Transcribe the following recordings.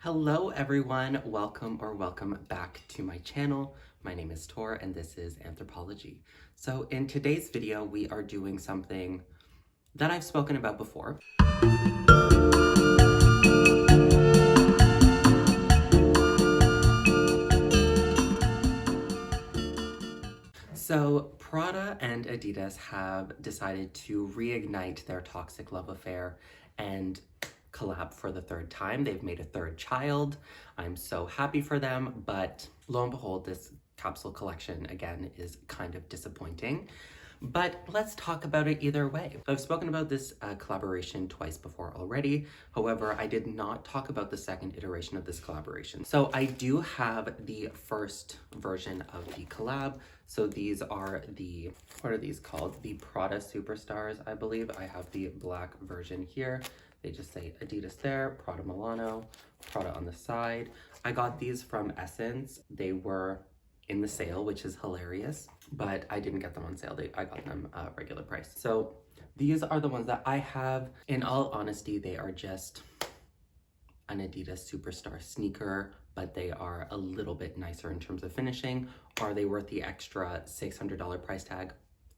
Hello everyone, welcome back to my channel. My name is Tor and this is Anthropology. So in today's video, we are doing something that I've spoken about before. So Prada and Adidas have decided to reignite their toxic love affair and collab for the third time. They've made a third child. I'm so happy for them, but lo and behold, this capsule collection again is kind of disappointing. But let's talk about it either way. I've spoken about this collaboration twice before already. However, I did not talk about the second iteration of this collaboration. So I do have the first version of the collab. So these are the, what are these called? The Prada Superstars, I believe. I have the black version here. They just say Adidas there, Prada Milano, Prada on the side. I got these from Essence. They were in the sale, which is hilarious, but I didn't get them on sale. I got them regular price. So these are the ones that I have. In all honesty, they are just an Adidas Superstar sneaker, but they are a little bit nicer in terms of finishing. Are they worth the extra $600 price tag?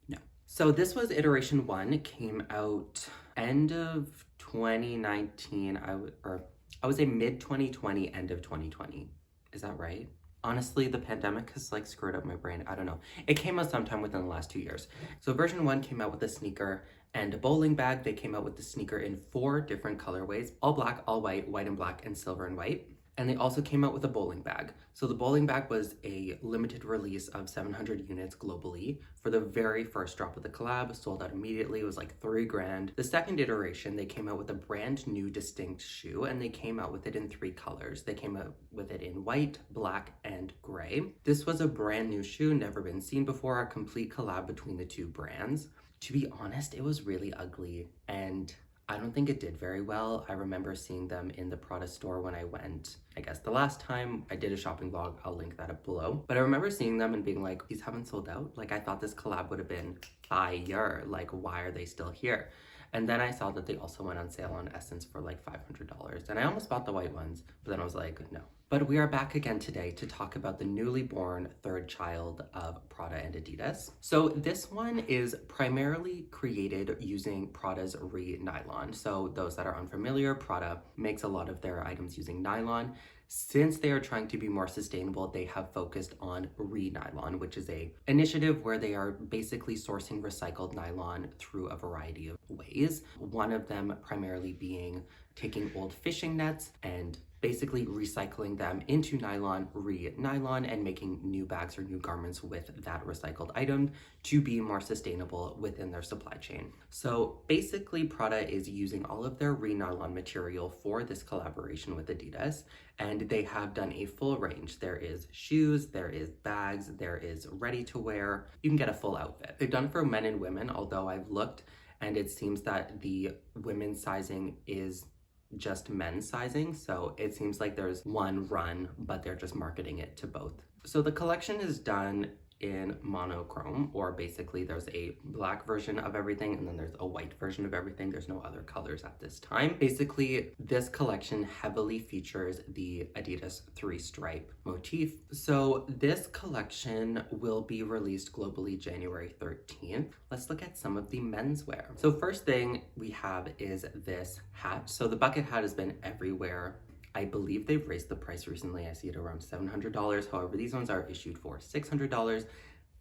No. So this was iteration one. It came out end of 2019. I would say mid 2020, end of 2020. Is that right? Honestly, the pandemic has like screwed up my brain. I don't know. It came out sometime within the last 2 years. So version one came out with a sneaker and a bowling bag. They came out with the sneaker in 4 different colorways, all black, all white, white and black, and silver and white. And they also came out with a bowling bag. So the bowling bag was a limited release of 700 units globally for the very first drop of the collab, sold out immediately. It was like $3,000. The second iteration, they came out with a brand new distinct shoe and they came out with it in 3 colors. They came out with it in white, black, and gray. This was a brand new shoe, never been seen before, a complete collab between the 2 brands. To be honest, it was really ugly and I don't think it did very well. I remember seeing them in the Prada store when I went, I guess the last time. I did a shopping vlog, I'll link that up below. But I remember seeing them and being like, these haven't sold out? Like I thought this collab would have been fire. Like why are they still here? And then I saw that they also went on sale on Essence for like $500. And I almost bought the white ones, but then I was like, no. But we are back again today to talk about the newly born third child of Prada and Adidas. So this one is primarily created using Prada's Re-Nylon. So those that are unfamiliar, Prada makes a lot of their items using nylon. Since they are trying to be more sustainable, they have focused on Re-Nylon, which is a initiative where they are basically sourcing recycled nylon through a variety of ways. One of them primarily being taking old fishing nets and basically recycling them into nylon, Re-Nylon, and making new bags or new garments with that recycled item to be more sustainable within their supply chain. So basically Prada is using all of their Re-Nylon material for this collaboration with Adidas, and they have done a full range. There is shoes, there is bags, there is ready to wear. You can get a full outfit. They've done for men and women, although I've looked and it seems that the women's sizing is just men's sizing, so it seems like there's one run, but they're just marketing it to both. So the collection is done in monochrome, or basically there's a black version of everything and then there's a white version of everything. There's no other colors at this time. Basically, this collection heavily features the Adidas 3-stripe motif. So this collection will be released globally January 13th. Let's look at some of the menswear. So first thing we have is this hat. So the bucket hat has been everywhere. I believe they've raised the price recently. I see it around $700. However, these ones are issued for $600.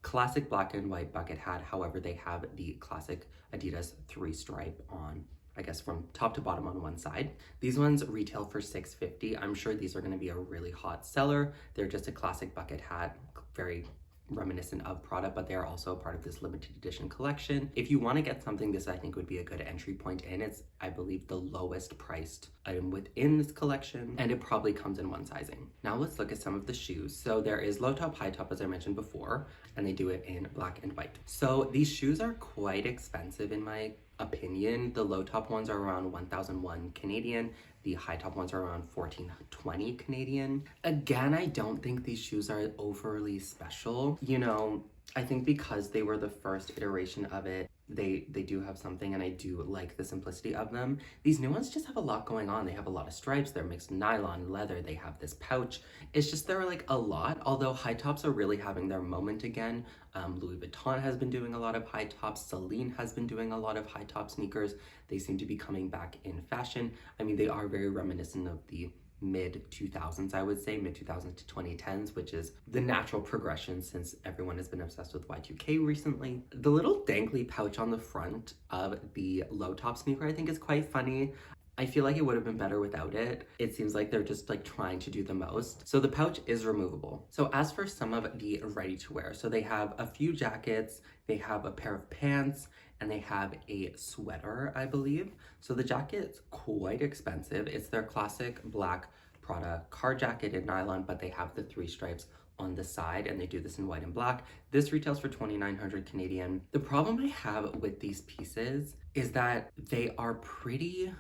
Classic black and white bucket hat. However, they have the classic Adidas 3-stripe on, I guess from top to bottom on one side. These ones retail for $650. I'm sure these are going to be a really hot seller. They're just a classic bucket hat, very reminiscent of Prada, but they are also a part of this limited edition collection. If you want to get something, this I think would be a good entry point in. It's, I believe, the lowest priced item within this collection, and it probably comes in one sizing. Now let's look at some of the shoes. So there is low top, high top, as I mentioned before, and they do it in black and white. So these shoes are quite expensive in my opinion. The low top ones are around 1,001 Canadian. The high top ones are around 1,420 Canadian. Again, I don't think these shoes are overly special. You know, I think because they were the first iteration of it, They do have something, and I do like the simplicity of them. These new ones just have a lot going on. They have a lot of stripes, they're mixed nylon, leather, they have this pouch. It's just, they're like a lot, although high tops are really having their moment again. Louis Vuitton has been doing a lot of high tops, Celine has been doing a lot of high top sneakers. They seem to be coming back in fashion. I mean, they are very reminiscent of the mid 2000s, I would say, mid 2000s to 2010s, which is the natural progression since everyone has been obsessed with Y2K recently. The little dangly pouch on the front of the low top sneaker I think is quite funny. I feel like it would have been better without it. It seems like they're just like trying to do the most. So the pouch is removable. So as for some of the ready to wear, so they have a few jackets, they have a pair of pants, and they have a sweater, I believe. So the jacket's quite expensive. It's their classic black Prada car jacket in nylon, but they have the 3 stripes on the side, and they do this in white and black. This retails for 2,900 Canadian. The problem I have with these pieces is that they are pretty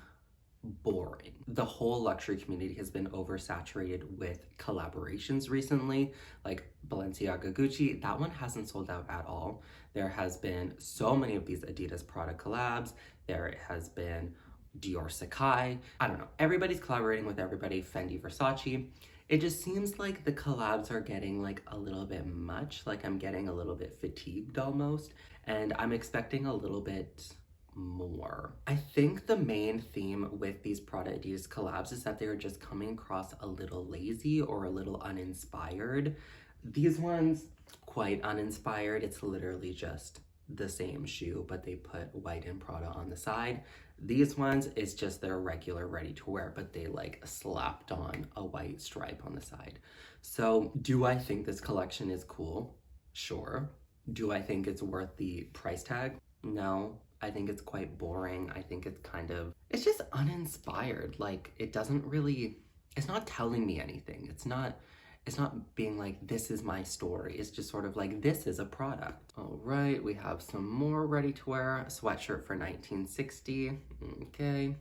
boring. The whole luxury community has been oversaturated with collaborations recently, like Balenciaga Gucci. That one hasn't sold out at all. There has been so many of these Adidas Prada collabs. There has been Dior Sakai. I don't know. Everybody's collaborating with everybody. Fendi, Versace. It just seems like the collabs are getting like a little bit much. Like I'm getting a little bit fatigued almost. And I'm expecting a little bit more. I think the main theme with these Prada Adidas collabs is that they are just coming across a little lazy or a little uninspired. These ones, quite uninspired. It's literally just the same shoe, but they put white and Prada on the side. These ones is just their regular ready to wear, but they like slapped on a white stripe on the side. So do I think this collection is cool? Sure. Do I think it's worth the price tag? No. I think it's quite boring. I think it's just uninspired. Like it doesn't really, it's not telling me anything. It's not being like, this is my story. It's just sort of like, this is a product. All right, we have some more ready to wear. A sweatshirt for 1960. Okay.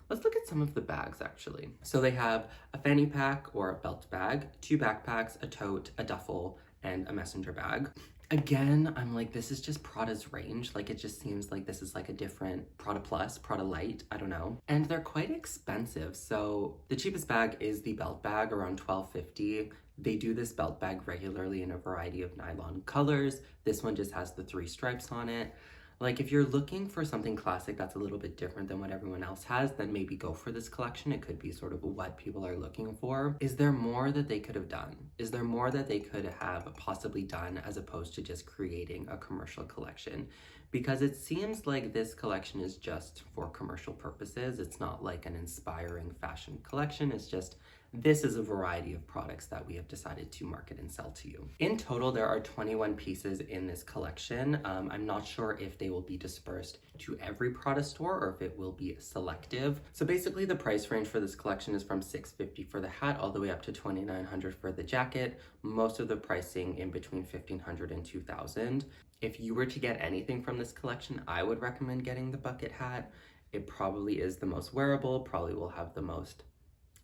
Let's look at some of the bags actually. So they have a fanny pack or a belt bag, 2 backpacks, a tote, a duffel, and a messenger bag. Again, I'm like, this is just Prada's range. Like, it just seems like this is like a different Prada Plus, Prada Light, I don't know. And they're quite expensive. So the cheapest bag is the belt bag, around $12.50. They do this belt bag regularly in a variety of nylon colors. This one just has the 3 stripes on it. Like, if you're looking for something classic that's a little bit different than what everyone else has, then maybe go for this collection. It could be sort of what people are looking for. Is there more that they could have done? Is there more that they could have possibly done as opposed to just creating a commercial collection? Because it seems like this collection is just for commercial purposes. It's not like an inspiring fashion collection. It's just, this is a variety of products that we have decided to market and sell to you. In total, there are 21 pieces in this collection. I'm not sure if they will be dispersed to every Prada store or if it will be selective. So basically the price range for this collection is from $650 for the hat all the way up to $2,900 for the jacket. Most of the pricing in between $1,500 and $2,000. If you were to get anything from this collection, I would recommend getting the bucket hat. It probably is the most wearable, probably will have the most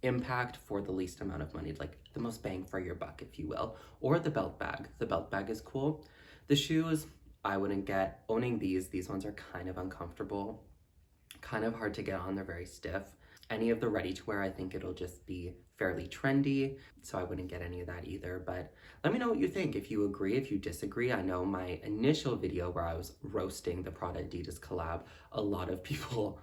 impact for the least amount of money, like the most bang for your buck, if you will. Or the belt bag. The belt bag is cool. The shoes, I wouldn't get. Owning these ones are kind of uncomfortable, kind of hard to get on, they're very stiff. Any of the ready to wear, I think it'll just be fairly trendy, so I wouldn't get any of that either. But let me know what you think, if you agree, if you disagree. I know my initial video where I was roasting the Prada Adidas collab, a lot of people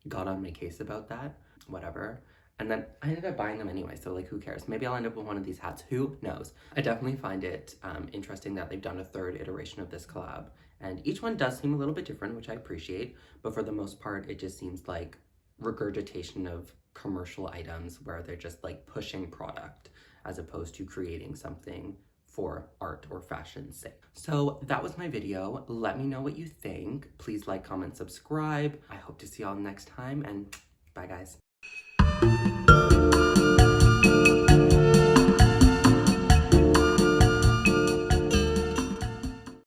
got on my case about that, whatever. And then I ended up buying them anyway, so like, who cares? Maybe I'll end up with one of these hats, who knows? I definitely find it interesting that they've done a 3rd iteration of this collab. And each one does seem a little bit different, which I appreciate, but for the most part, it just seems like regurgitation of commercial items where they're just like pushing product as opposed to creating something for art or fashion's sake. So that was my video. Let me know what you think. Please like, comment, subscribe. I hope to see y'all next time, and bye guys.